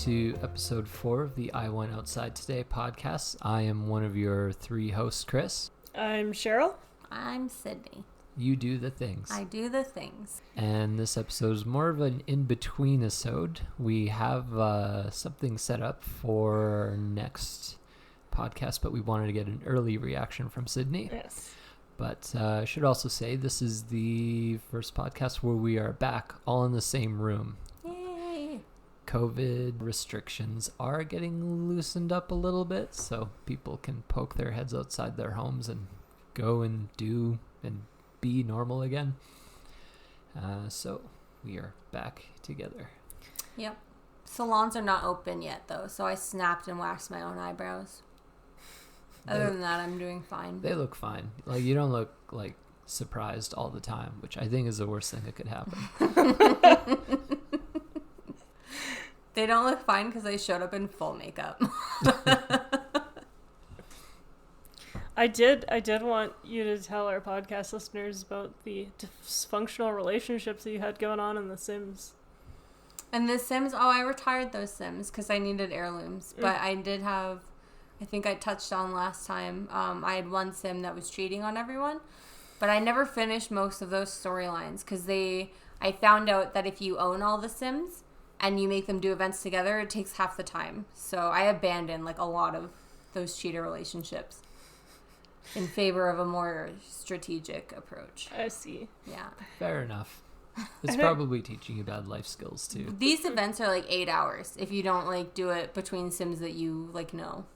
to episode 4 of the I Went Outside Today podcast. I am one of your 3 hosts, Chris. I'm Sheryl. I'm Sydney. You do the things. I do the things. And this episode is more of an in-between episode. We have something set up for our next podcast, but we wanted to get an early reaction from Sydney. Yes. But I should also say this is the first podcast where we are back all in the same room. Yay! COVID restrictions are getting loosened up a little bit, so people can poke their heads outside their homes and go and do and be normal again. So we are back together. Yep. Salons are not open yet, though, so I snapped and waxed my own eyebrows. Other than that, I'm doing fine. They look fine. Like, you don't look like surprised all the time, which I think is the worst thing that could happen. They don't look fine because they showed up in full makeup. I did want you to tell our podcast listeners about the dysfunctional relationships that you had going on in The Sims. And the Sims, I retired those Sims because I needed heirlooms. But I did have, I think I touched on last time, I had one Sim that was cheating on everyone. But I never finished most of those storylines because I found out that if you own all the Sims and you make them do events together, it takes half the time. So I abandoned like a lot of those cheater relationships in favor of a more strategic approach. I see. Yeah. Fair enough. It's probably teaching you bad life skills too. These events are like 8 hours if you don't like do it between Sims that you like know.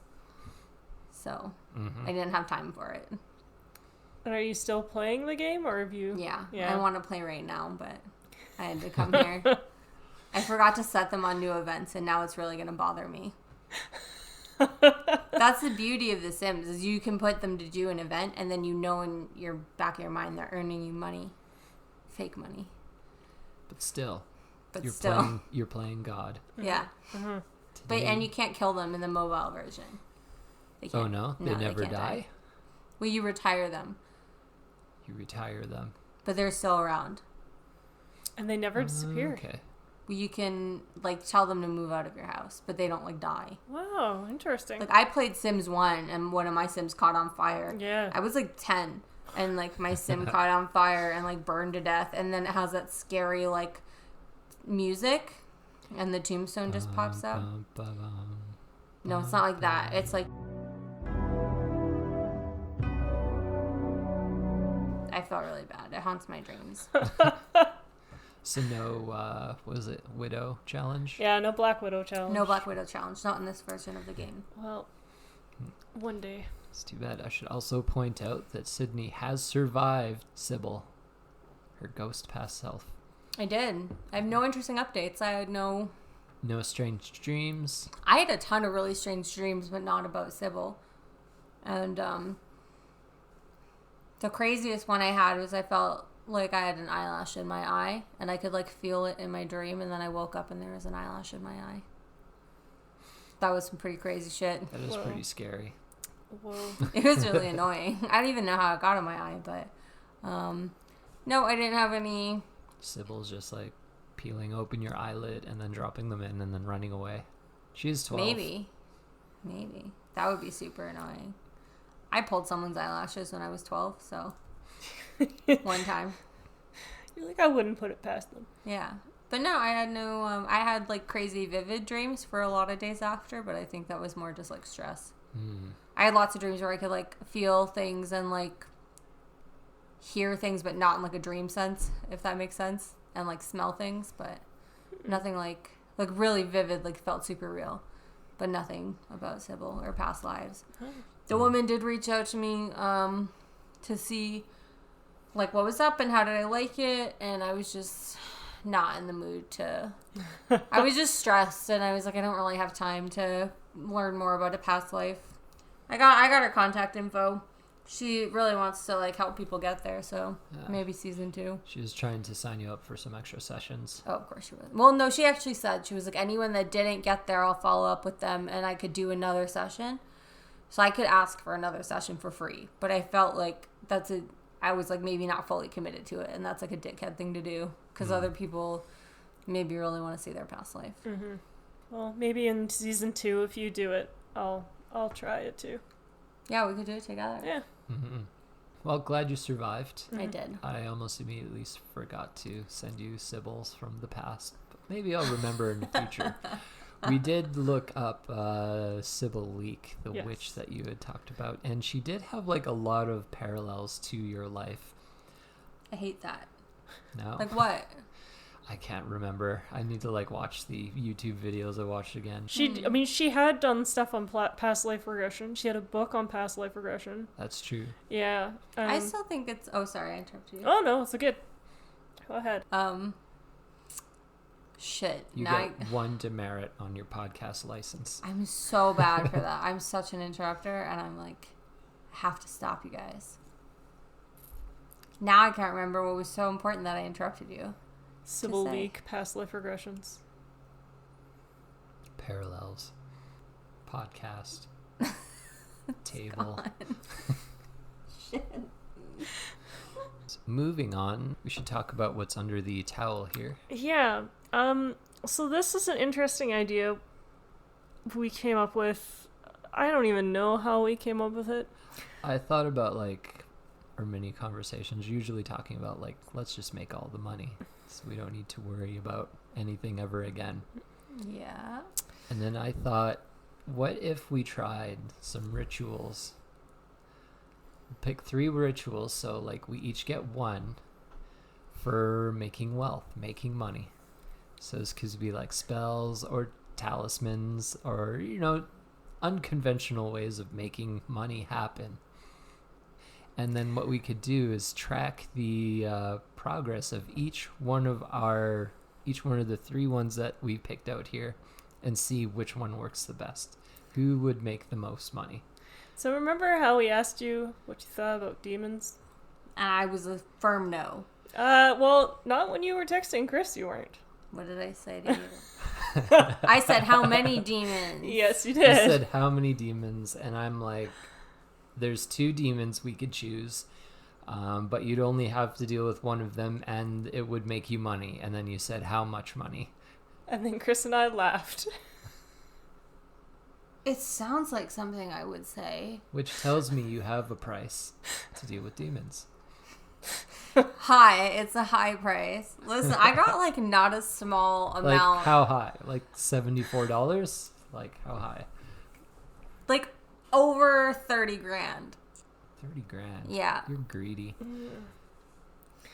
So I didn't have time for it. And are you still playing the game, or have you? Yeah. I want to play right now, but I had to come here. I forgot to set them on new events, and now it's really going to bother me. That's the beauty of The Sims, is you can put them to do an event, and then you know in your back of your mind they're earning you money. Fake money. But still, But you're playing God. Yeah. Mm-hmm. But and you can't kill them in the mobile version. They can't. Oh no? They never can't die? Well, you retire them, You retire them. but they're still around. And they never disappear. Okay. You can like tell them to move out of your house, but they don't like die. Wow, interesting. Like I played Sims 1 and one of my Sims caught on fire. Yeah. I was like 10 and like my Sim caught on fire and like burned to death, and then it has that scary like music and the tombstone just pops up. No, it's not like that. It's like I felt really bad. It haunts my dreams. So no, what was it, Widow Challenge? Yeah, no Black Widow challenge. No Black Widow challenge, not in this version of the game. Well, one day. It's too bad. I should also point out that Sydney has survived Sybil, her ghost past self. I did. I have no interesting updates. I had no strange dreams. I had a ton of really strange dreams, but not about Sybil. And the craziest one I had was I felt like I had an eyelash in my eye, and I could like feel it in my dream, and then I woke up and there was an eyelash in my eye. That was some pretty crazy shit. That is pretty scary. Whoa. It was really annoying. I don't even know how it got in my eye, but no, I didn't have any. Sybil's just like peeling open your eyelid and then dropping them in and then running away. She's 12. Maybe. That would be super annoying. I pulled someone's eyelashes when I was 12, so one time. You're like, I wouldn't put it past them. Yeah. But no, I had no, I had like crazy vivid dreams for a lot of days after, but I think that was more just like stress. I had lots of dreams where I could like feel things and like hear things, but not in like a dream sense, if that makes sense, and like smell things, but nothing like really vivid, like felt super real, but nothing about Sybil or past lives. The woman did reach out to me to see like what was up and how did I like it, and I was just not in the mood to I was just stressed, and I was like, I don't really have time to learn more about a past life. I got her contact info. She really wants to like help people get there, so maybe season 2. She was trying to sign you up for some extra sessions. Oh, of course she was. Well, no, she actually said, she was like, anyone that didn't get there, I'll follow up with them, and I could do another session. So I could ask for another session for free, but I felt like I was like maybe not fully committed to it, and that's like a dickhead thing to do, because other people maybe really want to see their past life. Well, maybe in season 2, if you do it, I'll try it too. Yeah, we could do it together. Yeah. Mm-hmm. Well, glad you survived. I did. I almost immediately forgot to send you Sybil's from the past. But maybe I'll remember in the future. We did look up Sybil Leek, the Yes. witch that you had talked about, and she did have like a lot of parallels to your life. I hate that. No? Like what? I can't remember. I need to like watch the YouTube videos I watched again. She had done stuff on past life regression. She had a book on past life regression. That's true. Yeah. I still think it's... Oh, sorry, I interrupted you. Oh, no, it's good. Go ahead. Shit. You get one demerit on your podcast license. I'm so bad for that. I'm such an interrupter, and I'm like, I have to stop you guys. Now I can't remember what was so important that I interrupted you. Sybil say. Leek, past life regressions. Parallels. Podcast. Table. Shit. Moving on, we should talk about what's under the towel here. Yeah. So this is an interesting idea we came up with. I don't even know how we came up with it. I thought about like our mini conversations, usually talking about like, let's just make all the money so we don't need to worry about anything ever again. Yeah. And then I thought, what if we tried some rituals? Pick 3 rituals, so like we each get one for making wealth, making money. So this could be like spells or talismans or, you know, unconventional ways of making money happen. And then what we could do is track the progress of each one of the 3 ones that we picked out here and see which one works the best. Who would make the most money? So remember how we asked you what you thought about demons? And I was a firm no. Well, not when you were texting Chris, you weren't. What did I say to you? I said, how many demons? Yes, you You did. said how many demons, and I'm like, there's 2 demons we could choose, but you'd only have to deal with one of them, and it would make you money. And then you said how much money? And then Chris and I laughed. It sounds like something I would say. Which tells me you have a price to deal with demons. High. It's a high price. Listen, I got like not a small amount. Like how high? Like $74? Like how high? Like over 30 grand. 30 grand. Yeah. You're greedy.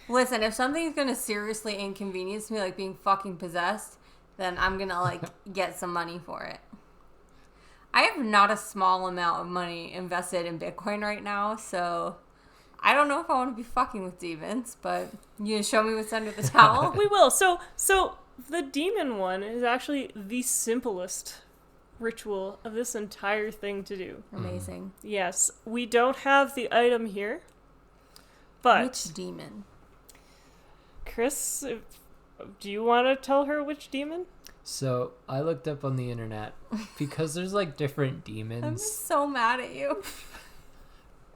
Listen, if something's gonna seriously inconvenience me, like being fucking possessed, then I'm gonna like get some money for it. I have not a small amount of money invested in Bitcoin right now, so I don't know if I want to be fucking with demons, but you show me what's under the towel. We will. So the demon one is actually the simplest ritual of this entire thing to do. Amazing. Yes, we don't have the item here, but Which demon? Chris, do you want to tell her which demon? So I looked up on the internet because there's like different I'm demons, so mad at you.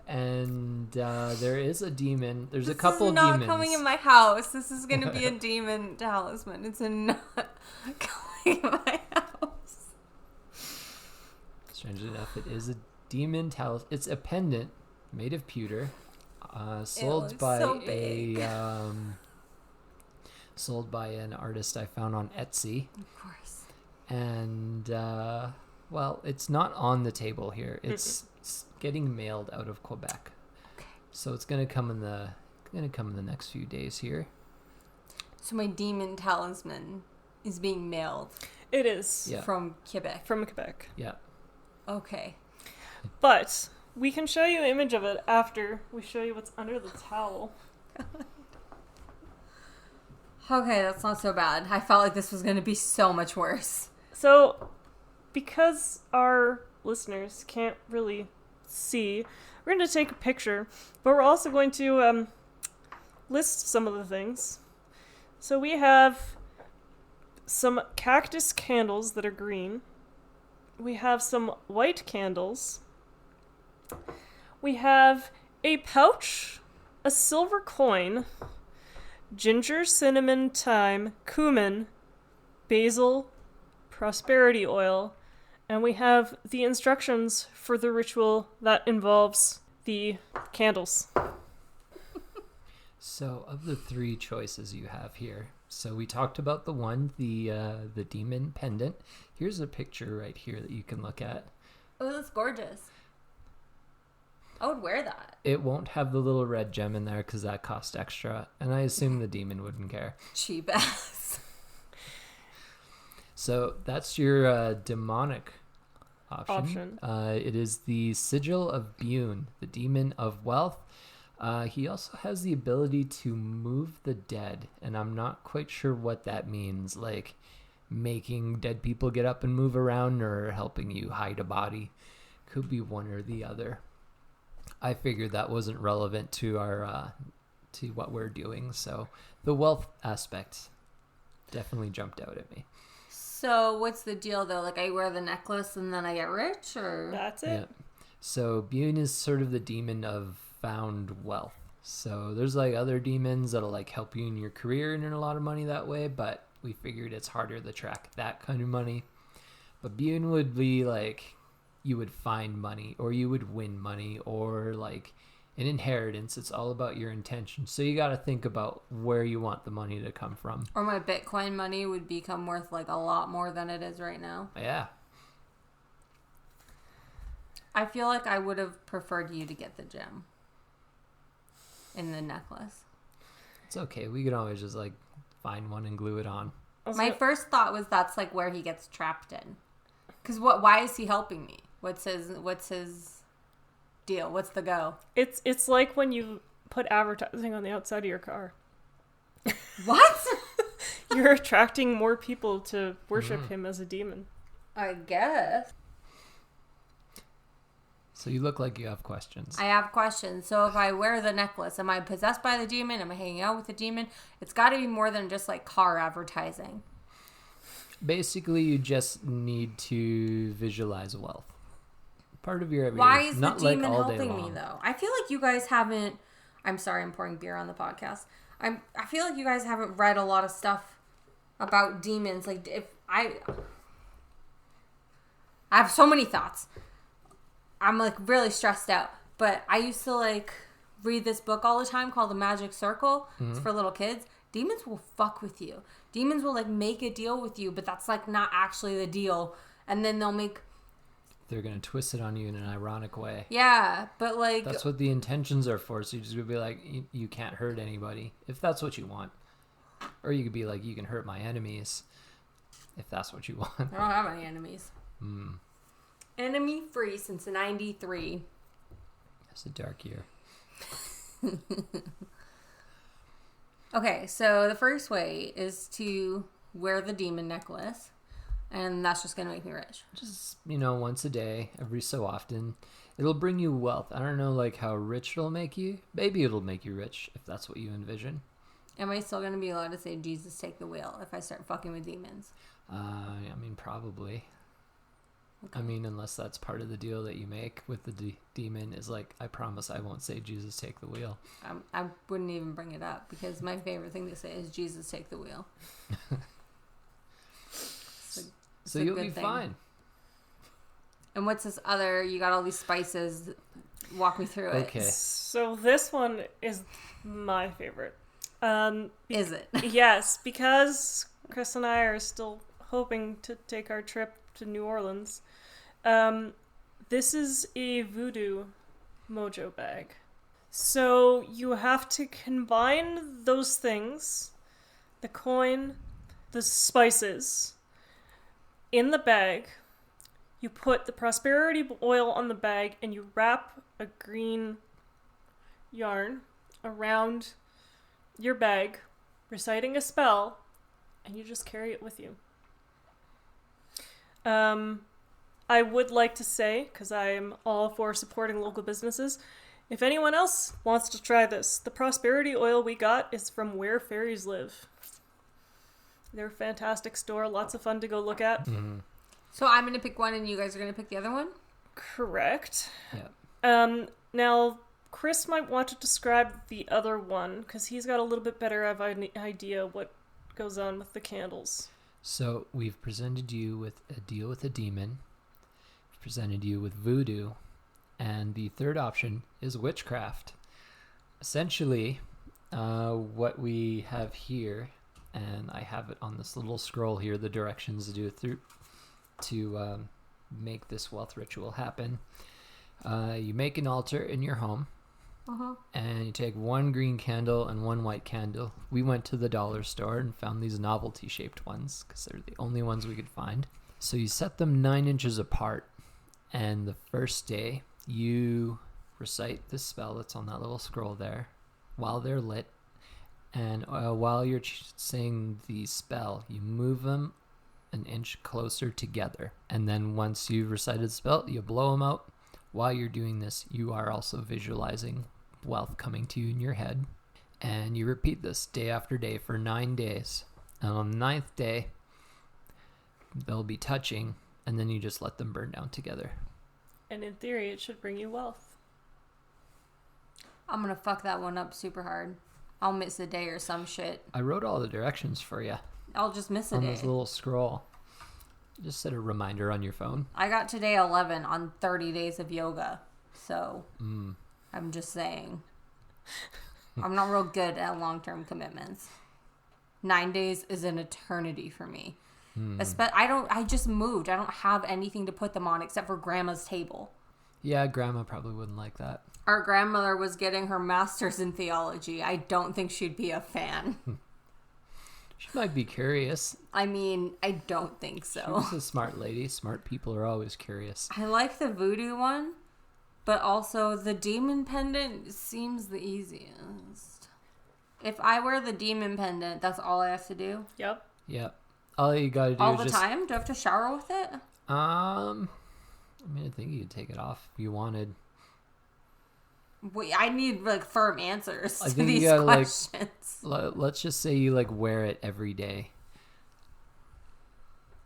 and there is a demon. There's This a couple is not demons. coming in my house. This is going to be a demon talisman. It's not coming in my house. Strangely enough, it is a demon talisman. It's a pendant made of pewter, sold looks by so big. sold by an artist I found on Etsy. Of course. And well, it's not on the table here. It's getting mailed out of Quebec. Okay. So it's gonna come in the next few days here. So my demon talisman is being mailed It is Yeah. from Quebec. from Quebec. Yeah. Okay. But we can show you an image of it after we show you what's under the towel. Okay, that's not so bad. I felt like this was going to be so much worse. So, because our listeners can't really see, we're going to take a picture, but we're also going to list some of the things. So we have some cactus candles that are green. We have some white candles. We have a pouch, a silver coin, ginger, cinnamon, thyme, cumin, basil, prosperity oil, and we have the instructions for the ritual that involves the candles. So, of the 3 choices you have here, so we talked about the demon pendant. Here's a picture right here that you can look at. Oh, that's gorgeous. I would wear that. It won't have the little red gem in there because that cost extra, and I assume the demon wouldn't care. Cheap ass. So that's your demonic option. Option. It is the Sigil of Bune, the demon of wealth. He also has the ability to move the dead, and I'm not quite sure what that means, like making dead people get up and move around or helping you hide a body. Could be one or the other. I figured that wasn't relevant to our to what we're doing, so the wealth aspect definitely jumped out at me. So what's the deal though? Like I wear the necklace and then I get rich, or That's it. Yeah. So Bune is sort of the demon of found wealth. So there's like other demons that'll like help you in your career and earn a lot of money that way, but we figured it's harder to track that kind of money. But Bune would be like you would find money or you would win money or like an inheritance. It's all about your intention. So you got to think about where you want the money to come from. or my Bitcoin money would become worth like a lot more than it is right now. Yeah. I feel like I would have preferred you to get the gem in the necklace. It's okay. We could always just like find one and glue it on. My first thought was that's like where he gets trapped in. Because why is he helping me? What's his deal? What's the go? It's like when you put advertising on the outside of your car. What? You're attracting more people to worship him as a demon. I guess. So you look like you have questions. I have questions. So if I wear the necklace, am I possessed by the demon? Am I hanging out with the demon? It's got to be more than just like car advertising. Basically, you just need to visualize wealth. Part of your everyday. Why is not the demon like all day helping me long. though? I feel like you guys haven't. I'm sorry, I'm pouring beer on the podcast. I feel like you guys haven't read a lot of stuff about demons. Like if I have so many thoughts. I'm like really stressed out. But I used to like read this book all the time called The Magic Circle. Mm-hmm. It's for little kids. Demons will fuck with you. Demons will like make a deal with you, but that's like not actually the deal. And then they're going to twist it on you in an ironic way. Yeah, but like... That's what the intentions are for. So you just would be like, you can't hurt anybody, if that's what you want. Or you could be like, you can hurt my enemies, if that's what you want. I don't have any enemies. Mm. Enemy free since 93. It's a dark year. Okay, so the first way is to wear the demon necklace. And that's just going to make me rich. Just, once a day, every so often. It'll bring you wealth. I don't know, like, how rich it'll make you. Maybe it'll make you rich, if that's what you envision. Am I still going to be allowed to say, Jesus, take the wheel, if I start fucking with demons? Probably. Okay. Unless that's part of the deal that you make with the demon is like, I promise I won't say, Jesus, take the wheel. I wouldn't even bring it up, because my favorite thing to say is, Jesus, take the wheel. So you'll be fine. And what's this other? You got all these spices. Walk me through it. Okay. So this one is my favorite. Is it? Yes, because Chris and I are still hoping to take our trip to New Orleans. This is a voodoo mojo bag. So you have to combine those things, the coin, the spices, in the bag. You put the prosperity oil on the bag and you wrap a green yarn around your bag, reciting a spell, and you just carry it with you. I would like to say, because I'm all for supporting local businesses, if anyone else wants to try this, the prosperity oil we got is from Where Fairies Live. They're a fantastic store, lots of fun to go look at. Mm-hmm. So I'm going to pick one and you guys are going to pick the other one? Correct. Yeah. Now, Chris might want to describe the other one, because he's got a little bit better of an idea what goes on with the candles. So we've presented you with a deal with a demon. We've presented you with voodoo. And the third option is witchcraft. Essentially, what we have here, and I have it on this little scroll here, the directions to do it through to make this wealth ritual happen. You make an altar in your home, and you take one green candle and one white candle. We went to the dollar store and found these novelty-shaped ones because they're the only ones we could find. So you set them 9 inches apart, and the first day you recite the spell that's on that little scroll there while they're lit. And while you're saying the spell, you move them an inch closer together. And then once you've recited the spell, you blow them out. While you're doing this, you are also visualizing wealth coming to you in your head. And you repeat this day after day for 9 days. And on the 9th day, they'll be touching, and then you just let them burn down together. And in theory, it should bring you wealth. I'm gonna fuck that one up super hard. I'll miss a day or some shit. I wrote all the directions for you I'll just miss a on day. this little scroll. Just set a reminder on your phone. I got to day 11 on 30 days of yoga. So, I'm just saying. I'm not real good at long-term commitments. 9 days is an eternity for me. I just moved. I don't have anything to put them on except for Grandma's table. Yeah, Grandma probably wouldn't like that. Our grandmother was getting her master's in theology. I don't think she'd be a fan. She might be curious. I mean, I don't think so. She's a smart lady. Smart people are always curious. I like the voodoo one, but also the demon pendant seems the easiest. If I wear the demon pendant, that's all I have to do? Yep. All you gotta do all is the just... time? Do I have to shower with it? I think you could take it off if you wanted. Wait, I need like firm answers I to think you these gotta, questions. Let's just say you wear it every day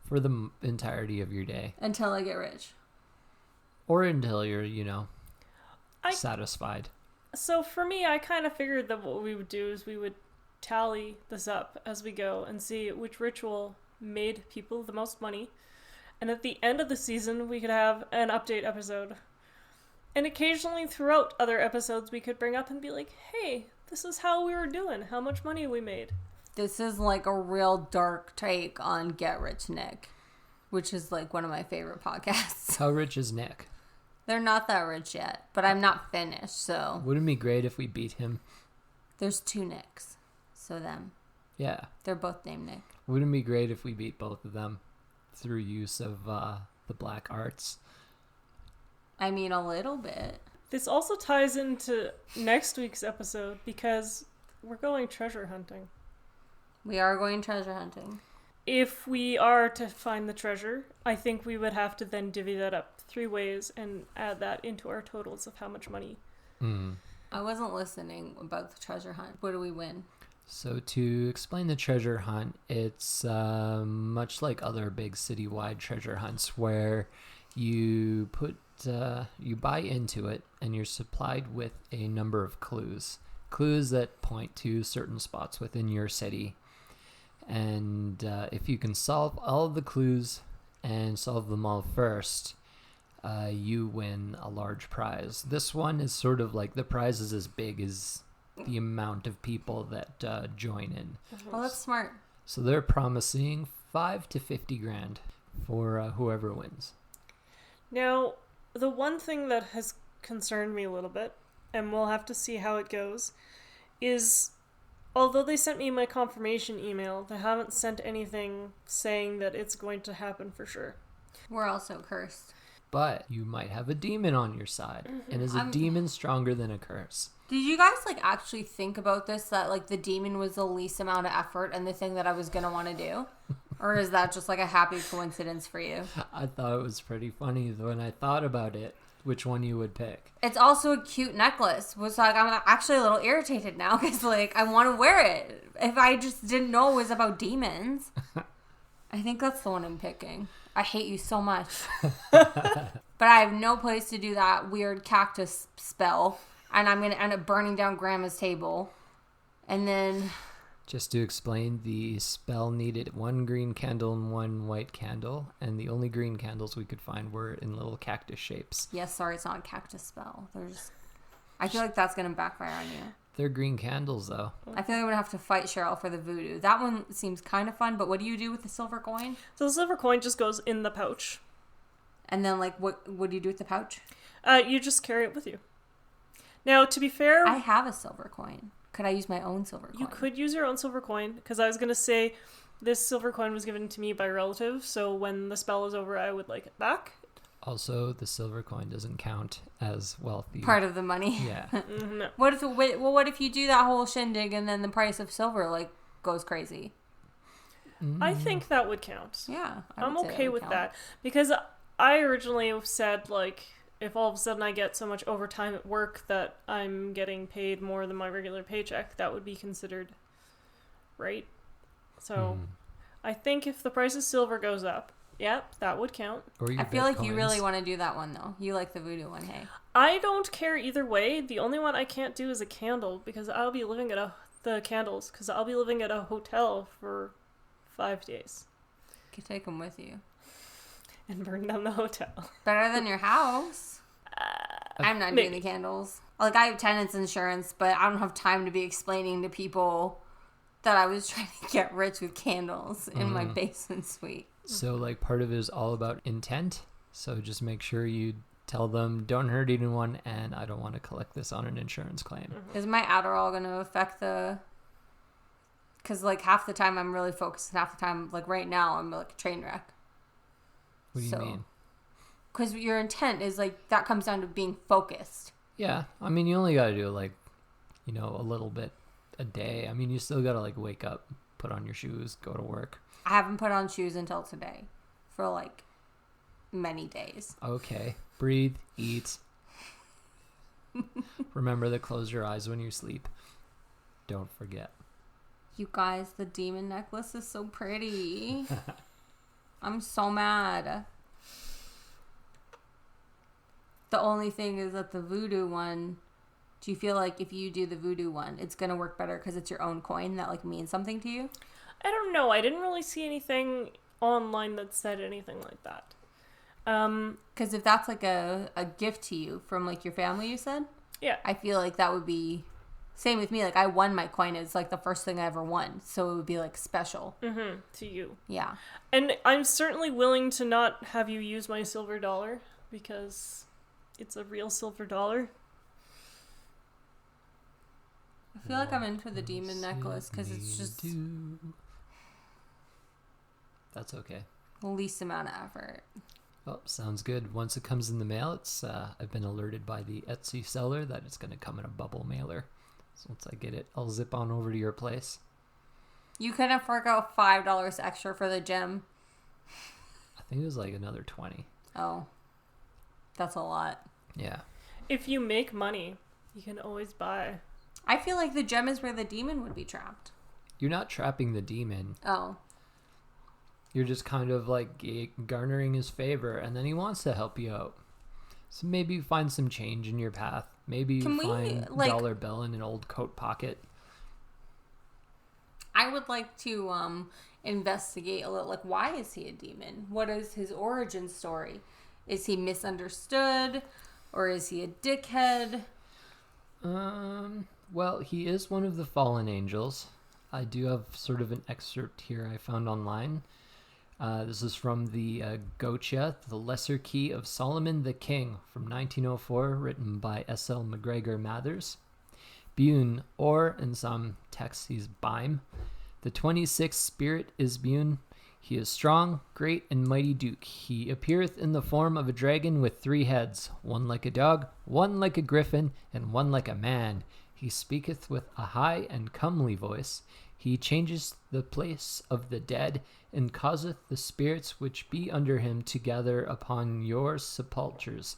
for the entirety of your day, Until I get rich. or until you're I- satisfied. So for me, I kind of figured that what we would do is we would tally this up as we go and see which ritual made people the most money. And at the end of the season, we could have an update episode. And occasionally throughout other episodes, we could bring up and be like, hey, this is how we were doing, how much money we made. This is like a real dark take on Get Rich Nick, which is like one of my favorite podcasts. How rich is Nick? They're not that rich yet, but I'm not finished, so Wouldn't it be great if we beat him? there's 2 Nicks. So them. Yeah. They're both named Nick. Wouldn't it be great if we beat both of them through use of the black arts? I mean, a little bit. This also ties into next week's episode because we're going treasure hunting. We are going treasure hunting. If we are to find the treasure, I think we would have to then divvy that up 3 ways and add that into our totals of how much money. I wasn't listening about the treasure hunt. What do we win? So to explain the treasure hunt, it's much like other big citywide treasure hunts where you you buy into it and you're supplied with a number of clues that point to certain spots within your city. And if you can solve all of the clues and solve them all first, you win a large prize. This one is sort of like the prize is as big as the amount of people that join in. Oh, that's smart. So they're promising 5 to 50 grand for whoever wins. Now, the one thing that has concerned me a little bit, and we'll have to see how it goes, is although they sent me my confirmation email, they haven't sent anything saying that it's going to happen for sure. We're also cursed. But you might have a demon on your side. And is a demon stronger than a curse? Did you guys actually think about this, that the demon was the least amount of effort and the thing that I was going to want to do? Or is that just a happy coincidence for you? I thought it was pretty funny when I thought about it, which one you would pick. It's also a cute necklace. Was I'm actually a little irritated now because I want to wear it. If I just didn't know it was about demons. I think that's the one I'm picking. I hate you so much. But I have no place to do that weird cactus spell. And I'm going to end up burning down Grandma's table. And then Just to explain, the spell needed 1 green candle and 1 white candle, and the only green candles we could find were in little cactus shapes. Yes, sorry, it's not a cactus spell. I feel like that's going to backfire on you. They're green candles, though. I feel like I'm going to have to fight Sheryl for the voodoo. That one seems kind of fun, but what do you do with the silver coin? So the silver coin just goes in the pouch. And then, like, what do you do with the pouch? You just carry it with you. Now, to be fair... I have a silver coin. Could I use my own silver coin? You could use your own silver coin, because I was going to say this silver coin was given to me by a relative, so when the spell is over, I would like it back. Also, the silver coin doesn't count as wealthy. Part of the money. Yeah. No. What if you do that whole shindig and then the price of silver, like, goes crazy? I think that would count. Yeah. I'm okay with that, because I originally said, like, if all of a sudden I get so much overtime at work that I'm getting paid more than my regular paycheck, that would be considered right. So I think if the price of silver goes up, yep, that would count. I feel like you really want to do that one, though. You like the voodoo one, hey? I don't care either way. The only one I can't do is a candle, because I'll be living at the candles, because I'll be living at a hotel for 5 days. You could take them with you. And burn down the hotel. Better than your house. I'm not doing the candles. Like, I have tenants insurance, but I don't have time to be explaining to people that I was trying to get rich with candles in my basement suite. So, like, part of it is all about intent. So just make sure you tell them, don't hurt anyone, and I don't want to collect this on an insurance claim. Is my Adderall going to affect the... Because, like, half the time I'm really focused, and half the time, like, right now, I'm, like, a train wreck. What do you mean? Because your intent is, like, that comes down to being focused. Yeah. I mean, you only got to do, like, you know, a little bit a day. I mean, you still got to, like, wake up, put on your shoes, go to work. I haven't put on shoes until today. For, like, many days. Okay. Breathe, eat. Remember to close your eyes when you sleep. Don't forget. You guys, the demon necklace is so pretty. I'm so mad. The only thing is that the voodoo one, do you feel like if you do the voodoo one, it's going to work better because it's your own coin that, like, means something to you? I don't know. I didn't really see anything online that said anything like that. Because if that's, like, a gift to you from, like, your family, you said? Yeah. I feel like that would be... Same with me. Like, I won my coin. It's, like, the first thing I ever won. So it would be, like, special. Mm-hmm. To you. Yeah. And I'm certainly willing to not have you use my silver dollar, because it's a real silver dollar. I feel like I'm in for the demon necklace because it's just That's okay. the least amount of effort. Well, sounds good. Once it comes in the mail, it's I've been alerted by the Etsy seller that it's going to come in a bubble mailer. So once I get it, I'll zip on over to your place. You couldn't fork out $5 extra for the gem. I think it was like another 20. Oh, that's a lot. Yeah. If you make money, you can always buy. I feel like the gem is where the demon would be trapped. You're not trapping the demon. Oh. You're just kind of like garnering his favor, and then he wants to help you out. So maybe you find some change in your path. Maybe you find a dollar bill in an old coat pocket. I would like to investigate a little. Like, why is he a demon? What is his origin story? Is he misunderstood? Or is he a dickhead? Well, he is one of the fallen angels. I do have sort of an excerpt here I found online. This is from the Goethe, The Lesser Key of Solomon the King, from 1904, written by S.L. MacGregor Mathers. Bune, or in some texts he's Bime. The 26th spirit is Bune. He is strong, great, and mighty duke. He appeareth in the form of a dragon with 3 heads, one like a dog, one like a griffin, and one like a man. He speaketh with a high and comely voice. He changeth the place of the dead, and causeth the spirits which be under him to gather upon your sepulchres.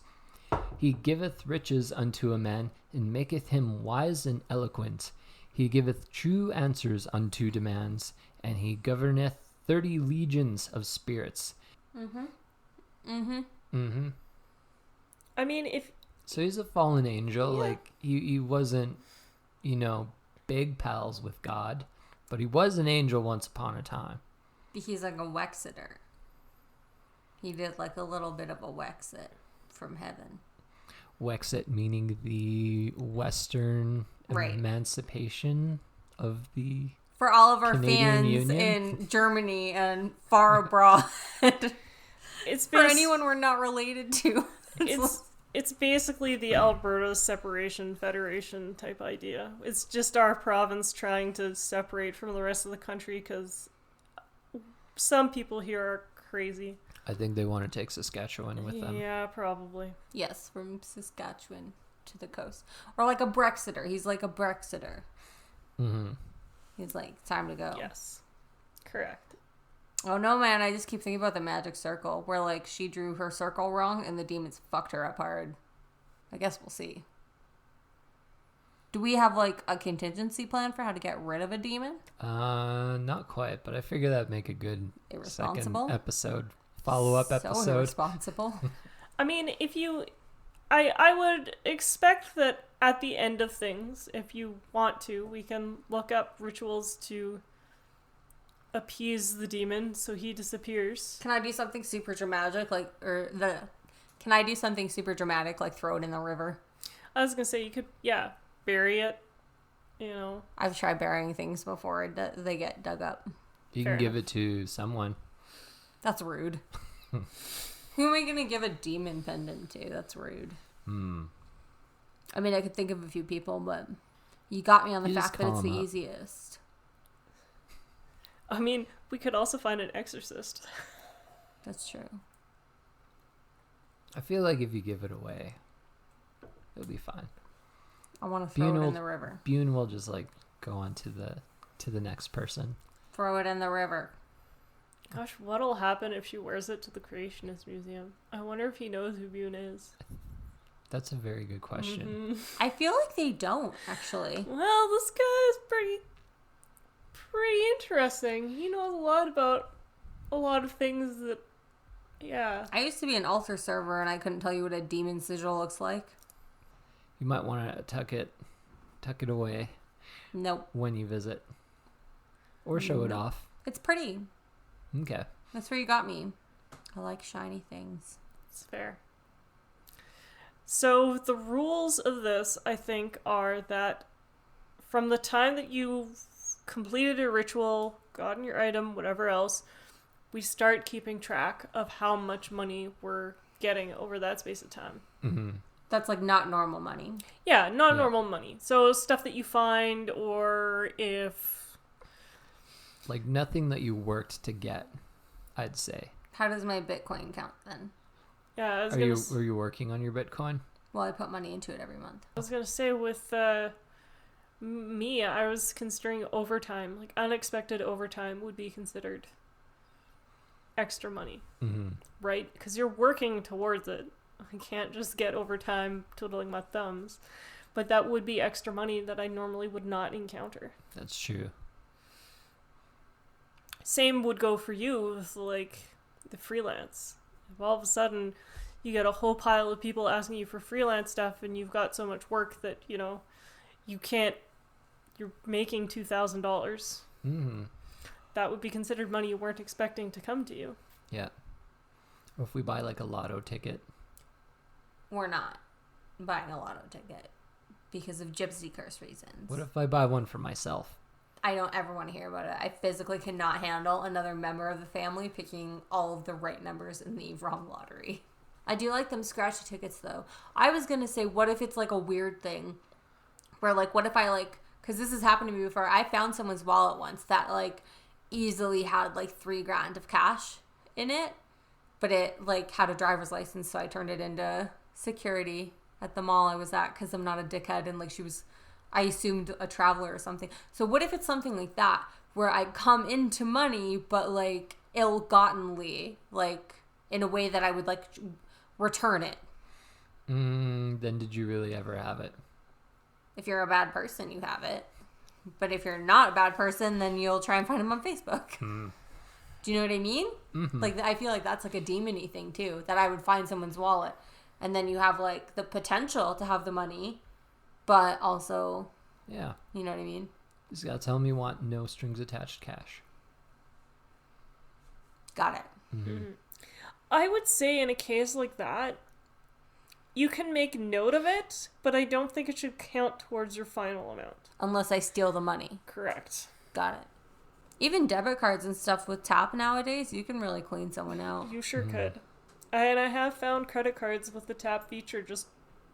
He giveth riches unto a man, and maketh him wise and eloquent. He giveth true answers unto demands, and he governeth 30 legions of spirits. I mean, So he's a fallen angel. Yeah. Like, he wasn't, big pals with God, But he was an angel once upon a time. He's like a Wexiter. He did like a little bit of a Wexit from heaven. Wexit meaning the Western emancipation of the for all of our Canadian fans Union? In Germany and far abroad. It's for anyone we're not related to. It's basically the Alberta Separation Federation type idea. It's just our province trying to separate from the rest of the country because some people here are crazy. I think they want to take Saskatchewan with them. Yeah, probably. Yes, from Saskatchewan to the coast. Or like a Brexiter. He's like a Brexiter. Mm-hmm. He's like, time to go. Yes. Correct. Oh no, man, I just keep thinking about the magic circle where like she drew her circle wrong and the demons fucked her up hard. I guess we'll see. Do we have like a contingency plan for how to get rid of a demon? Not quite, but I figure that'd make a good Irresponsible? second episode. Follow-up episode. So irresponsible. I mean, I would expect that at the end of things, if you want to, we can look up rituals to appease the demon so he disappears. Can I do something super dramatic like throw it in the river? I was gonna say you could, bury it, I've tried burying things before they get dug up. You Fair can give enough. it to someone. That's rude. Who am I going to give a demon pendant to? That's rude. I mean, I could think of a few people, but you got me on the You just fact that call it's the them up. easiest. I mean, we could also find an exorcist. That's true. I feel like if you give it away, it'll be fine. I want to throw it Bune in the river. Bune will just like go on to the next person. Throw it in the river. Gosh, what'll happen if she wears it to the Creationist Museum? I wonder if he knows who Bune is. That's a very good question. Mhm. I feel like they don't, actually. Well, this guy is pretty interesting. He knows a lot about a lot of things that, yeah. I used to be an altar server, and I couldn't tell you what a demon sigil looks like. You might want to tuck it away Nope. when you visit, or show it off. It's pretty. Okay. That's where you got me. I like shiny things. It's fair. So the rules of this, I think, are that from the time that you've completed a ritual, gotten your item, whatever else, we start keeping track of how much money we're getting over that space of time. Mm-hmm. That's like not normal money. Yeah, not normal money. So stuff that you find, or if... Like nothing that you worked to get, I'd say. How does my Bitcoin count then? Yeah, I was Were you working on your Bitcoin? Well, I put money into it every month. I was gonna say with me, I was considering overtime. Like unexpected overtime would be considered extra money, right? Because you're working towards it. I can't just get overtime twiddling my thumbs, but that would be extra money that I normally would not encounter. That's true. Same would go for you with like the freelance. If all of a sudden you get a whole pile of people asking you for freelance stuff and you've got so much work that, you can't, you're making $2,000. Mm-hmm. That would be considered money you weren't expecting to come to you. Yeah. Or if we buy like a lotto ticket. We're not buying a lotto ticket because of gypsy curse reasons. What if I buy one for myself? I don't ever want to hear about it. I physically cannot handle another member of the family picking all of the right numbers in the wrong lottery. I do like them scratchy tickets, though. I was going to say, what if it's like a weird thing where, like, what if I, like, because this has happened to me before. I found someone's wallet once that, like, easily had, like, $3,000 of cash in it, but it, like, had a driver's license, so I turned it into security at the mall I was at because I'm not a dickhead, and, like, I assumed a traveler or something. So what if it's something like that where I come into money, but, like, ill-gottenly, like, in a way that I would, like, return it. Then did you really ever have it? If you're a bad person, you have it. But if you're not a bad person, then you'll try and find him on Facebook. Do you know what I mean? Mm-hmm. Like, I feel like that's like a demon-y thing, too. That I would find someone's wallet. And then you have, like, the potential to have the money, but also... Yeah. You know what I mean? Just gotta tell him you want no strings attached cash. Got it. Mm-hmm. I would say in a case like that, you can make note of it, but I don't think it should count towards your final amount. Unless I steal the money. Correct. Got it. Even debit cards and stuff with tap nowadays, you can really clean someone out. You sure could. And I have found credit cards with the tap feature just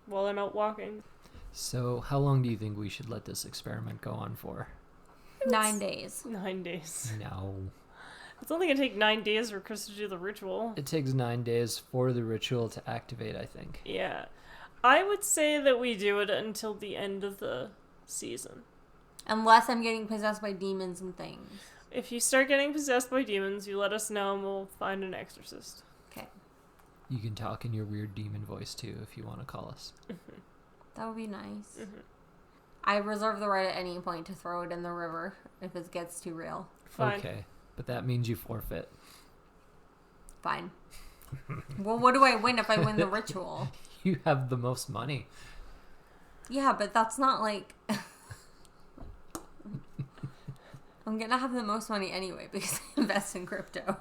while I'm out walking. So how long do you think we should let this experiment go on for? 9 days. 9 days. No. It's only going to take 9 days for Chris to do the ritual. It takes 9 days for the ritual to activate, I think. Yeah. I would say that we do it until the end of the season. Unless I'm getting possessed by demons and things. If you start getting possessed by demons, you let us know and we'll find an exorcist. Okay. You can talk in your weird demon voice, too, if you want to call us. That would be nice. Mm-hmm. I reserve the right at any point to throw it in the river if it gets too real. Fine. Okay, but that means you forfeit. Fine. Well, what do I win if I win the ritual? You have the most money. Yeah, but that's not like... I'm gonna have the most money anyway because I invest in crypto.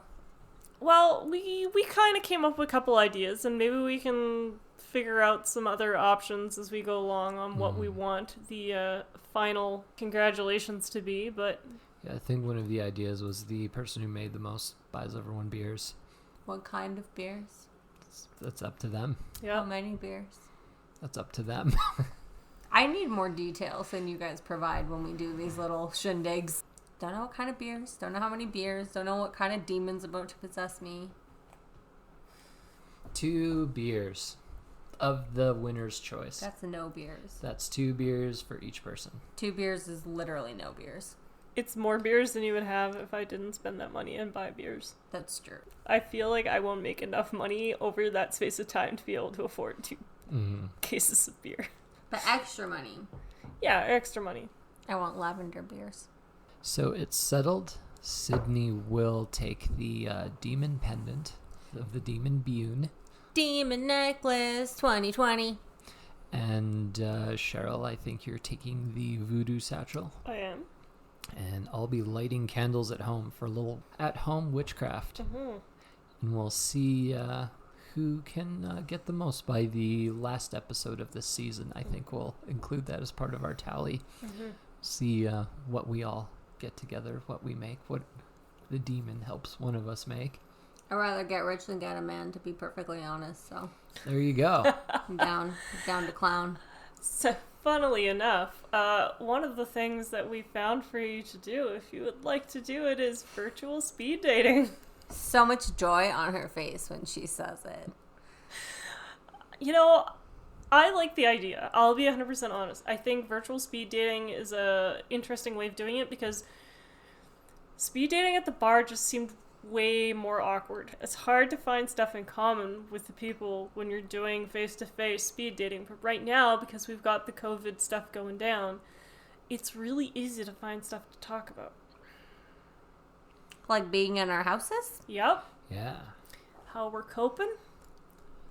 Well, we kind of came up with a couple ideas, and maybe we can figure out some other options as we go along on what we want the final congratulations to be, but... Yeah, I think one of the ideas was the person who made the most buys everyone beers. What kind of beers? That's up to them. Yeah. How many beers? That's up to them. I need more details than you guys provide when we do these little shindigs. Don't know what kind of beers, don't know how many beers, don't know what kind of demon's about to possess me. 2 beers of the winner's choice. That's no beers. That's 2 beers for each person. 2 beers is literally no beers. It's more beers than you would have if I didn't spend that money and buy beers. That's true. I feel like I won't make enough money over that space of time to be able to afford 2 cases of beer. But extra money. Yeah, extra money. I want lavender beers. So it's settled. Sydney will take the demon pendant of the demon Bune. Demon necklace 2020. And Sheryl, I think you're taking the voodoo satchel. I am. And I'll be lighting candles at home for a little at-home witchcraft. Mm-hmm. And we'll see who can get the most by the last episode of this season. I think we'll include that as part of our tally. Mm-hmm. See what we all get together, what we make, what the demon helps one of us make. I'd rather get rich than get a man, to be perfectly honest, so... There you go. I'm down to clown. So, funnily enough, one of the things that we found for you to do, if you would like to do it, is virtual speed dating. So much joy on her face when she says it. You know, I like the idea. I'll be 100% honest. I think virtual speed dating is a interesting way of doing it because speed dating at the bar just seemed way more awkward. It's hard to find stuff in common with the people when you're doing face-to-face speed dating. But right now, because we've got the COVID stuff going down, it's really easy to find stuff to talk about. Like being in our houses? Yep. Yeah. How we're coping.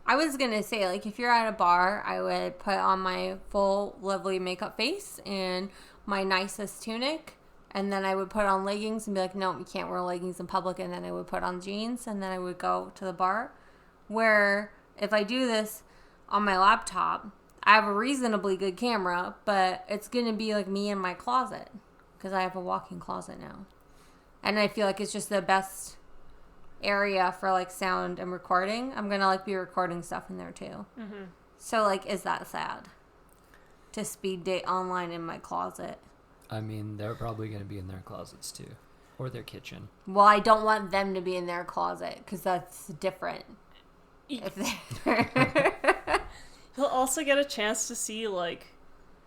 I was gonna say, like, if you're at a bar, I would put on my full lovely makeup face and my nicest tunic, and then I would put on leggings and be like, no, you can't wear leggings in public, and then I would put on jeans, and then I would go to the bar. Where, if I do this on my laptop, I have a reasonably good camera, but it's gonna be like me in my closet, because I have a walk-in closet now. And I feel like it's just the best area for like sound and recording. I'm gonna like be recording stuff in there too. Mm-hmm. So like, is that sad to speed date online in my closet? I mean, they're probably going to be in their closets too, or their kitchen. Well, I don't want them to be in their closet because that's different. If they're You'll also get a chance to see like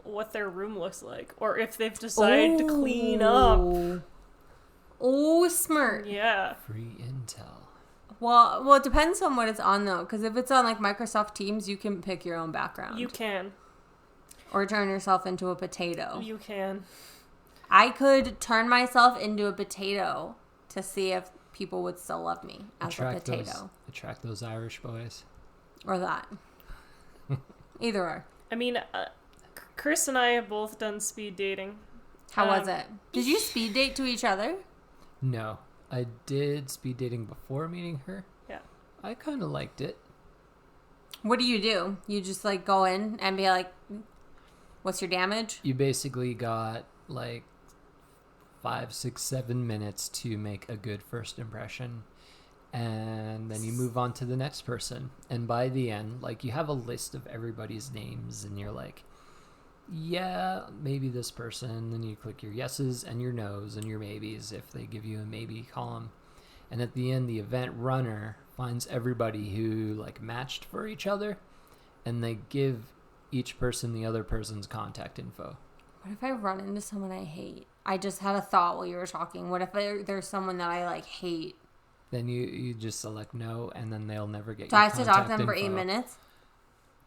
what their room looks like, or if they've decided to clean up. Oh, smart. Yeah. Free intel. Well, it depends on what it's on though, because if it's on like Microsoft Teams, you can pick your own background. You can. Or turn yourself into a potato. You can. I could turn myself into a potato to see if people would still love me as a potato. Attract those Irish boys. Or that. Either or. I mean, Chris and I have both done speed dating. How was it? Did you speed date to each other? No. I did speed dating before meeting her. Yeah. I kind of liked it. What do? You just like go in and be like, what's your damage? You basically got like 5, 6, 7 minutes to make a good first impression. And then you move on to the next person. And by the end, like, you have a list of everybody's names and you're like, yeah, maybe this person. Then you click your yeses and your nos and your maybes if they give you a maybe column. And at the end, the event runner finds everybody who like matched for each other, and they give each person the other person's contact info. What if I run into someone I hate? I just had a thought while you were talking. What if there's someone that I like hate? Then you just select no, and then they'll never get Do your I have to talk to them for info. 8 minutes?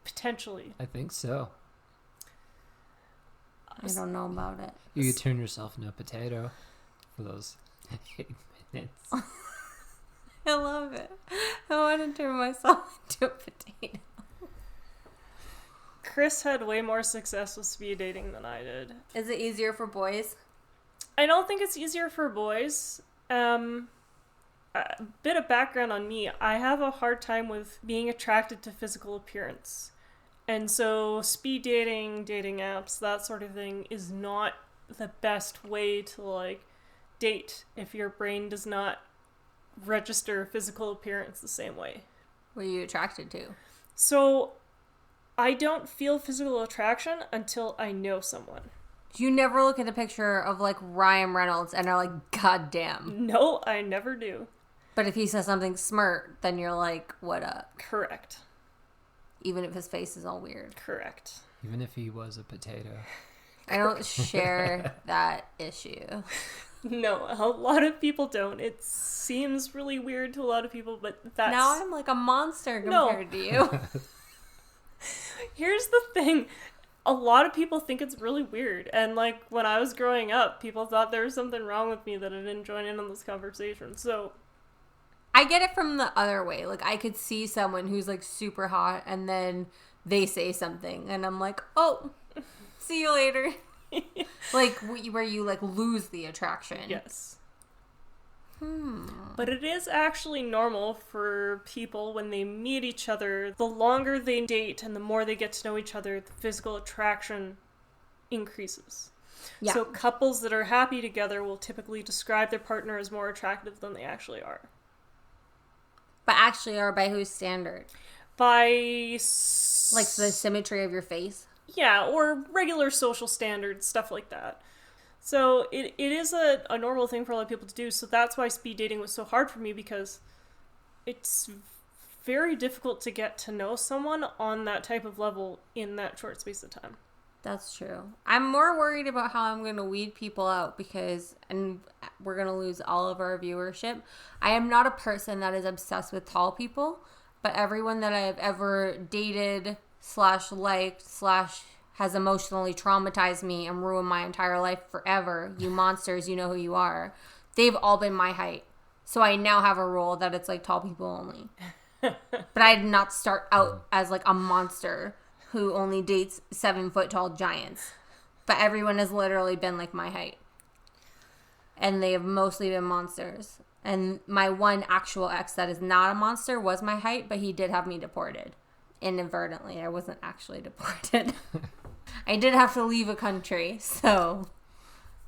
Potentially. I think so. I don't know about it. You could turn yourself into a potato for those 8 minutes. I love it. I want to turn myself into a potato. Chris had way more success with speed dating than I did. Is it easier for boys? I don't think it's easier for boys. A bit of background on me. I have a hard time with being attracted to physical appearance. And so speed dating, dating apps, that sort of thing is not the best way to like date if your brain does not register physical appearance the same way. What are you attracted to? So I don't feel physical attraction until I know someone. You never look at a picture of like Ryan Reynolds and are like, God damn. No, I never do. But if he says something smart, then you're like, what up? Correct. Even if his face is all weird. Correct. Even if he was a potato. I don't share that issue. No, a lot of people don't. It seems really weird to a lot of people, but that's... Now I'm like a monster compared to you. Here's the thing. A lot of people think it's really weird. And, like, when I was growing up, people thought there was something wrong with me that I didn't join in on this conversation. So... I get it from the other way. Like, I could see someone who's, like, super hot, and then they say something, and I'm like, oh, see you later. Like, where you, like, lose the attraction. Yes. But it is actually normal for people when they meet each other, the longer they date and the more they get to know each other, the physical attraction increases. Yeah. So couples that are happy together will typically describe their partner as more attractive than they actually are. But actually are by whose standard? By... Like the symmetry of your face? Yeah, or regular social standards, stuff like that. So it is a normal thing for a lot of people to do, so that's why speed dating was so hard for me, because it's very difficult to get to know someone on that type of level in that short space of time. That's true. I'm more worried about how I'm going to weed people out and we're going to lose all of our viewership. I am not a person that is obsessed with tall people, but everyone that I have ever dated / liked / has emotionally traumatized me and ruined my entire life forever, you monsters, you know who you are, they've all been my height. So I now have a rule that it's like tall people only. But I did not start out as like a monster who only dates 7-foot tall giants. But everyone has literally been like my height. And they have mostly been monsters. And my one actual ex that is not a monster was my height, but he did have me deported. Inadvertently. I wasn't actually deported. I did have to leave a country, so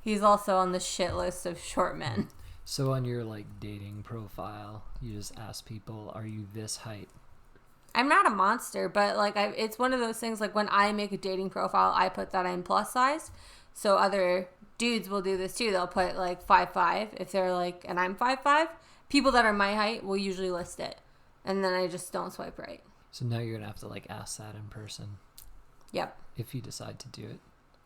he's also on the shit list of short men. So on your like dating profile, you just ask people, are you this height? I'm not a monster, but like it's one of those things, like when I make a dating profile, I put that I'm plus size. So other dudes will do this too. They'll put like 5'5" if they're like, and I'm 5'5". People that are my height will usually list it. And then I just don't swipe right. So now you're going to have to like ask that in person. Yep. If you decide to do it.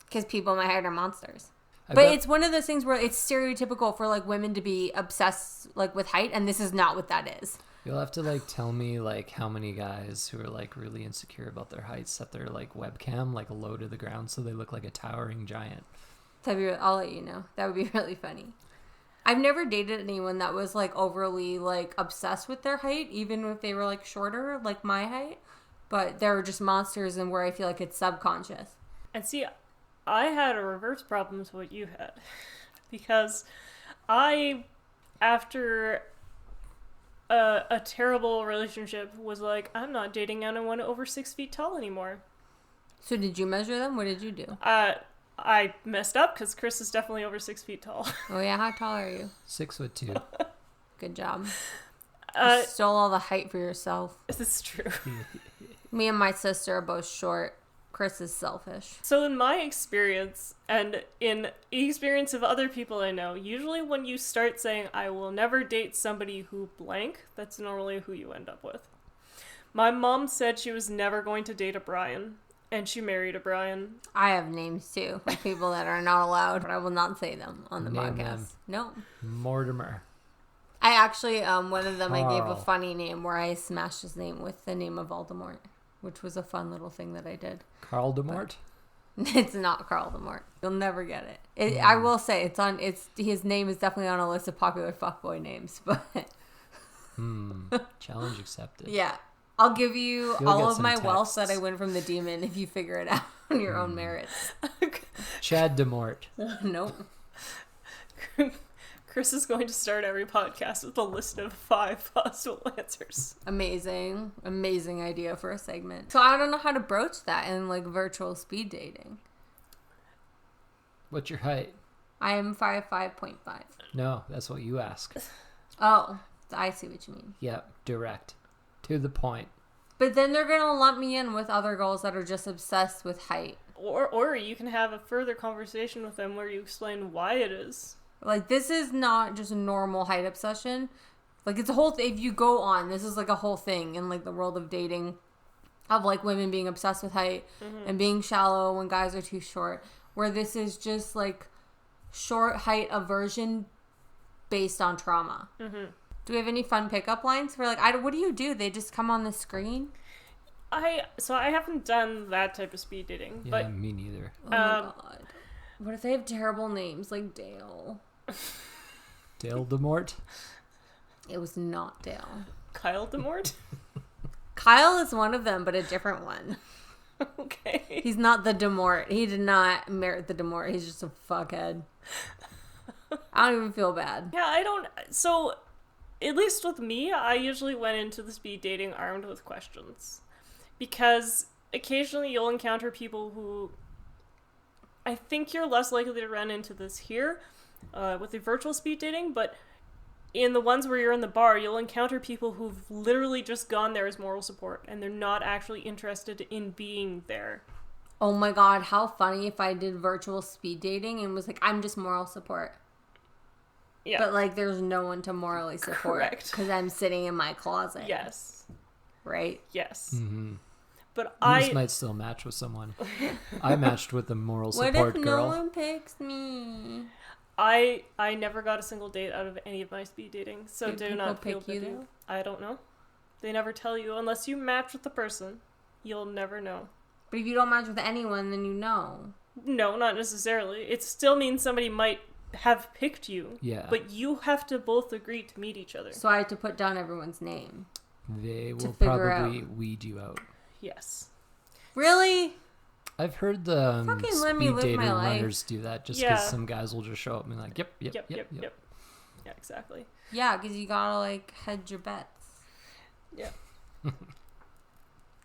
Because people in my height are monsters. I But bet. it's one of those things where it's stereotypical for like women to be obsessed like with height, and this is not what that is. You'll have to like tell me like how many guys who are like really insecure about their height set their like webcam like low to the ground so they look like a towering giant. I'll let you know. That would be really funny. I've never dated anyone that was like overly like obsessed with their height, even if they were like shorter, like my height. But they're just monsters, and where I feel like it's subconscious. And see, I had a reverse problem to what you had. Because after a terrible relationship, was like, I'm not dating anyone over 6 feet tall anymore. So did you measure them? What did you do? I messed up because Chris is definitely over 6 feet tall. Oh yeah, how tall are you? 6'2". Good job. You stole all the height for yourself. This is true. Me and my sister are both short. Chris is selfish. So in my experience, and in the experience of other people I know, usually when you start saying, I will never date somebody who blank, that's normally who you end up with. My mom said she was never going to date a Brian, and she married a Brian. I have names too, of people that are not allowed, but I will not say them on the Name podcast. them. No. Mortimer. I actually, one of them I gave a Carl. funny name where I smashed his name with the name of Voldemort, which was a fun little thing that I did. Carl DeMort? It's not Carl Demort. You'll never get it. I will say his name is definitely on a list of popular fuckboy names, but Challenge accepted. yeah. I'll give you You'll all get of some my wealth that I texts. win from the demon if you figure it out on your own merits. Chad DeMort. Nope. Chris is going to start every podcast with a list of 5 possible answers. Amazing. Amazing idea for a segment. So I don't know how to broach that in like virtual speed dating. What's your height? I am 5'5.5". No, that's what you ask. Oh, I see what you mean. Yep, direct. To the point. But then they're going to lump me in with other girls that are just obsessed with height. Or you can have a further conversation with them where you explain why it is. Like, this is not just a normal height obsession. Like, it's a whole if you go on, this is like a whole thing in like the world of dating, of like women being obsessed with height and being shallow when guys are too short, where this is just like short height aversion based on trauma. Do we have any fun pickup lines? We're like, what do you do? They just come on the screen? I haven't done that type of speed dating, Yeah, but me neither. Oh my god. What if they have terrible names like Dale? Dale DeMort? It was not Dale. Kyle DeMort? Kyle is one of them, but a different one. Okay. He's not the Demort. He did not merit the Demort. He's just a fuckhead. I don't even feel bad. Yeah, so at least with me, I usually went into the speed dating armed with questions. Because occasionally you'll encounter people who, I think you're less likely to run into this here with the virtual speed dating, but in the ones where you're in the bar, you'll encounter people who've literally just gone there as moral support, and they're not actually interested in being there. Oh my god, how funny if I did virtual speed dating and was like, I'm just moral support. Yeah. But like, there's no one to morally support. Correct. Because I'm sitting in my closet. Yes. Right? Yes. Mm-hmm. But This might still match with someone. I matched with a moral What support if girl. no one picks me? I never got a single date out of any of my speed dating, so Do do people not feel pick you, pity. though? I don't know. They never tell you unless you match with the person. You'll never know. But if you don't match with anyone, then you know. No, not necessarily. It still means somebody might have picked you. Yeah. But you have to both agree to meet each other. So I had to put down everyone's name. They will figure probably weed you out. Yes. Really? I've heard the Fucking let me speed live dating my life. runners do that just Yeah. because some guys will just show up and be like, yep. Yep. Yeah, exactly. Yeah, because you gotta like hedge your bets. Yeah.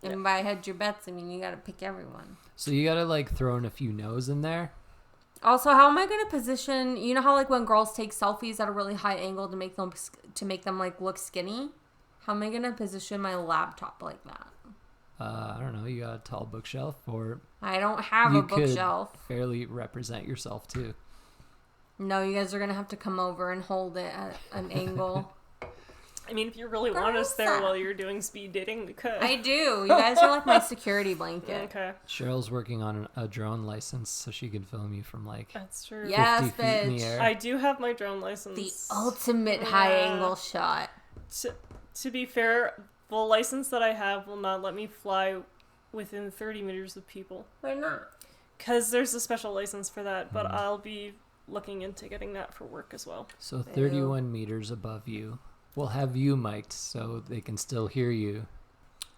And by hedge your bets, I mean you gotta pick everyone. So you gotta like throw in a few no's in there. Also, how am I gonna position? You know how like when girls take selfies at a really high angle to make them like look skinny? How am I gonna position my laptop like that? I don't know. You got a tall bookshelf, or I don't have you a bookshelf. could fairly represent yourself too. No, you guys are gonna have to come over and hold it at an angle. I mean, if you really want us there while you're doing speed dating, we could. I do. You guys are like my security blanket. Okay. Cheryl's working on a drone license so she can film you from like That's true. Yeah. 50 Yes, feet in the bitch. air. I do have my drone license. The ultimate high angle shot. To be fair, the license that I have will not let me fly within 30 meters of people. Why not? Because there's a special license for that, but I'll be looking into getting that for work as well. So 31 meters above you. We'll have you mic'd so they can still hear you.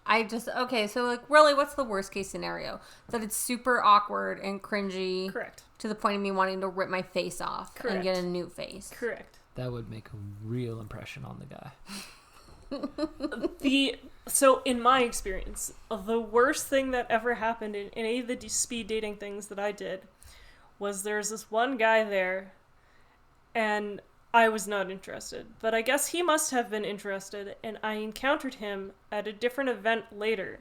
Okay, so, like, really, what's the worst case scenario? That it's super awkward and cringy. Correct. To the point of me wanting to rip my face off and get a new face. Correct. That would make a real impression on the guy. So in my experience, the worst thing that ever happened in any of the speed dating things that I did was there's this one guy there, and I was not interested. But I guess he must have been interested, and I encountered him at a different event later.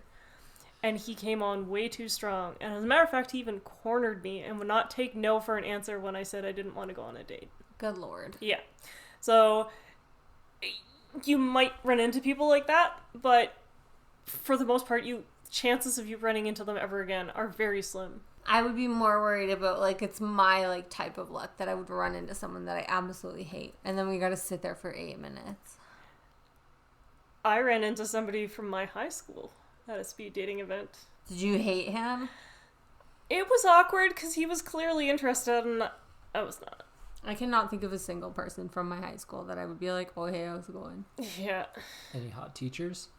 And he came on way too strong. And as a matter of fact, he even cornered me and would not take no for an answer when I said I didn't want to go on a date. Good Lord. Yeah. So you might run into people like that, but for the most part, chances of you running into them ever again are very slim. I would be more worried about, like, it's my, like, type of luck that I would run into someone that I absolutely hate. And then we got to sit there for 8 minutes. I ran into somebody from my high school at a speed dating event. Did you hate him? It was awkward because he was clearly interested and I was not. I cannot think of a single person from my high school that I would be like, oh, hey, how's it going? Yeah. Any hot teachers?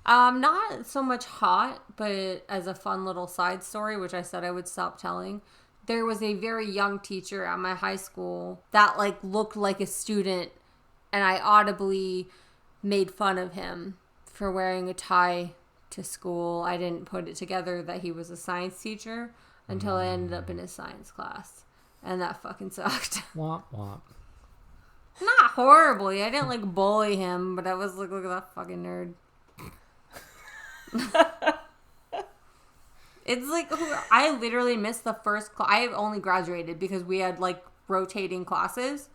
Not so much hot, but as a fun little side story, which I said I would stop telling, there was a very young teacher at my high school that, like, looked like a student, and I audibly made fun of him for wearing a tie to school. I didn't put it together that he was a science teacher until I ended up in his science class, and that fucking sucked. Womp womp. Not horribly. I didn't, like, bully him, but I was like, look at that fucking nerd. It's like, I literally missed the first class. I only graduated because we had, like, rotating classes.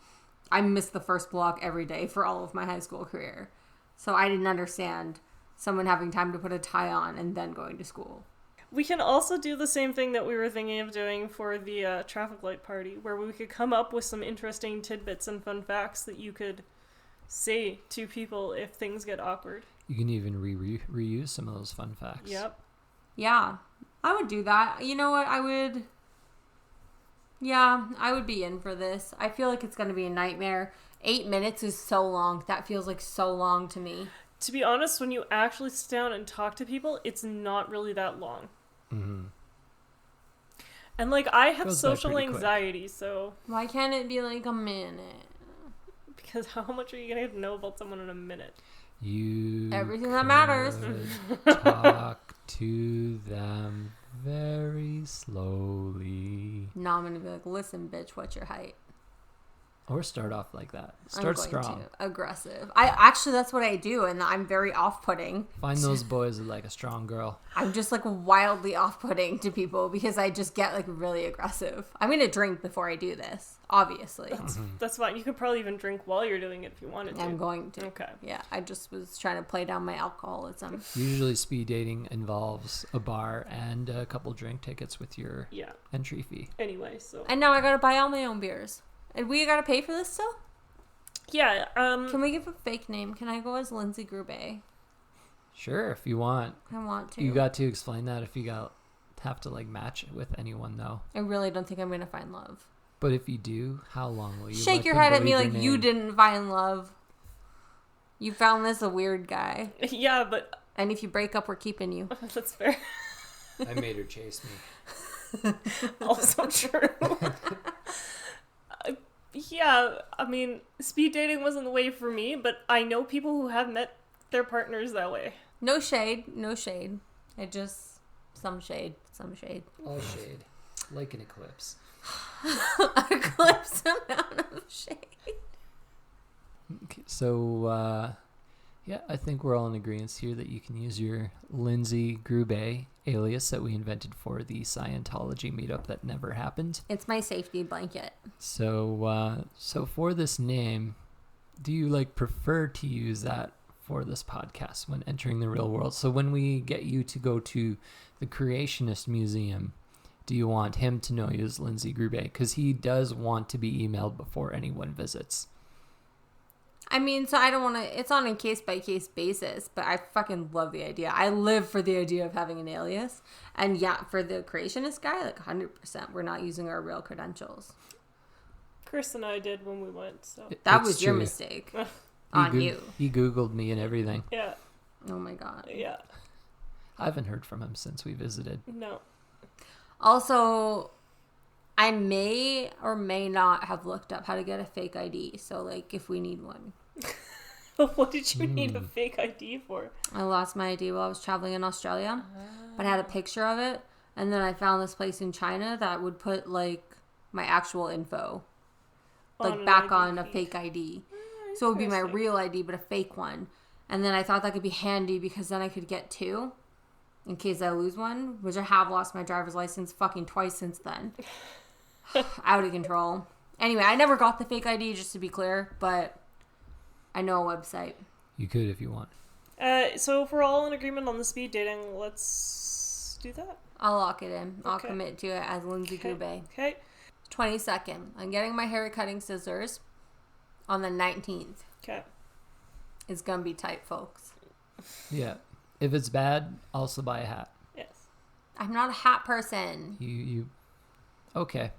I missed the first block every day for all of my high school career. So I didn't understand someone having time to put a tie on and then going to school. We can also do the same thing that we were thinking of doing for the traffic light party, where we could come up with some interesting tidbits and fun facts that you could say to people if things get awkward. You can even reuse some of those fun facts. Yep. Yeah, I would do that. You know what? I would be in for this. I feel like it's going to be a nightmare. 8 minutes is so long. That feels like so long to me. To be honest, when you actually sit down and talk to people, it's not really that long. Mm-hmm. And, like, I have Goes by social pretty anxiety, so... Why can't it be like a minute? Because how much are you going to know about someone in a minute? Everything that matters. Talk to them very slowly. No, I'm gonna be like, listen, bitch, what's your height? Or start off like that. Start strong. Aggressive. Actually, that's what I do, and I'm very off-putting. Find those boys that like a strong girl. I'm just, like, wildly off-putting to people because I just get, like, really aggressive. I'm gonna drink before I do this, obviously. That's fine. You could probably even drink while you're doing it if you wanted to. I'm going to. Okay. Yeah, I just was trying to play down my alcoholism. Usually speed dating involves a bar and a couple drink tickets with your entry fee. Anyway, so... And now I gotta buy all my own beers. And we gotta pay for this still? Yeah, Can we give a fake name? Can I go as Lindsay Grube? Sure, if you want. I want to. You got to explain that if you have to, like, match it with anyone, though. I really don't think I'm gonna find love. But if you do, how long will you Shake let your them head at me believe like your you name? didn't find love. You found this a weird guy. Yeah, but... And if you break up, we're keeping you. That's fair. I made her chase me. Also true. Yeah, I mean, speed dating wasn't the way for me, but I know people who have met their partners that way. No shade, no shade. It just, some shade. All shade. Like an eclipse. Eclipse amount of shade. Okay, so, yeah, I think we're all in agreement here that you can use your Lindsay Grube alias that we invented for the Scientology meetup that never happened. It's my safety blanket. So, so for this name, do you, like, prefer to use that for this podcast when entering the real world? So when we get you to go to the Creationist Museum, do you want him to know you as Lindsay Grube? Because he does want to be emailed before anyone visits. I mean, so I don't want to, it's on a case-by-case basis, but I fucking love the idea. I live for the idea of having an alias. And yeah, for the creationist guy, like 100%, we're not using our real credentials. Chris and I did when we went, so... That It's was your true. mistake. On you. He Googled me and everything. Yeah. Oh my god. Yeah. I haven't heard from him since we visited. No. Also, I may or may not have looked up how to get a fake ID. So, like, if we need one. What did you need a fake ID for? I lost my ID while I was traveling in Australia, but I had a picture of it. And then I found this place in China that would put, like, my actual info, like, back on a fake ID. So it would be my real ID, but a fake one. And then I thought that could be handy because then I could get two in case I lose one, which I have lost my driver's license fucking twice since then. Out of control. Anyway, I never got the fake ID, just to be clear, but I know a website. You could if you want. So if we're all in agreement on the speed dating, let's do that. I'll lock it in. I'll Okay. commit to it as Lindsay Gube. Okay. 22nd. I'm getting my hair cutting scissors on the 19th. Okay. It's gonna be tight, folks. Yeah. If it's bad, also buy a hat. Yes. I'm not a hat person. You okay.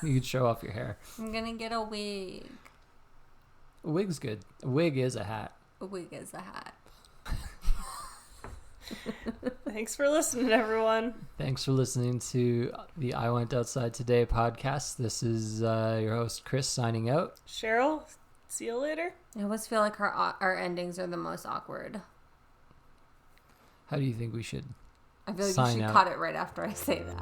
You could show off your hair. I'm gonna get a wig. A wig's good. A wig is a hat. A wig is a hat. Thanks for listening, everyone. Thanks for listening to the I Went Outside Today podcast. This is your host, Chris, signing out. Sheryl, see you later. I always feel like our endings are the most awkward. How do you think we should I feel like sign you should out? cut it right after I say that.